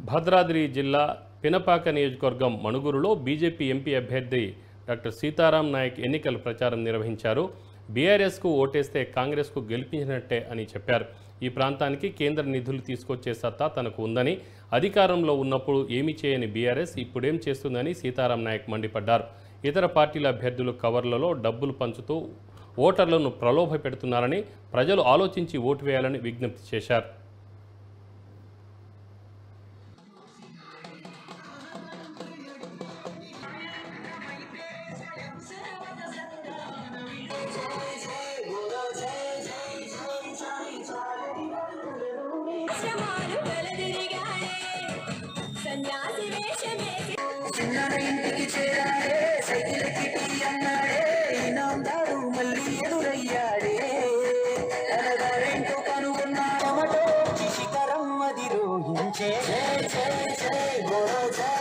భద్రాద్రి జిల్లా పినపాక నియోజకవర్గం మణుగూరులో BJP MP అభ్యర్థి డాక్టర్ సీతారాం నాయక్ ఎన్నికల ప్రచారం నిర్వహించారు. బీఆర్ఎస్కు ఓటేస్తే కాంగ్రెస్కు గెలిపించినట్టే అని చెప్పారు. ఈ ప్రాంతానికి కేంద్ర నిధులు తీసుకొచ్చే సత్తా తనకు ఉందని, అధికారంలో ఉన్నప్పుడు ఏమీ చేయని బీఆర్ఎస్ ఇప్పుడేం చేస్తుందని సీతారాం నాయక్ మండిపడ్డారు. ఇతర పార్టీల అభ్యర్థులు కవర్లలో డబ్బులు పంచుతూ ఓటర్లను ప్రలోభ పెడుతున్నారని, ప్రజలు ఆలోచించి ఓటు వేయాలని విజ్ఞప్తి చేశారు. ఇంటికి చేరాడే సైకిల్ కిటి అన్నాడే ఈనాడు మళ్ళీ ఎదురయ్యాడే తనగారేంటో కనుగొన్నా టమటో శిశిఖరం అది రోహించే జై జై జై గోరో జై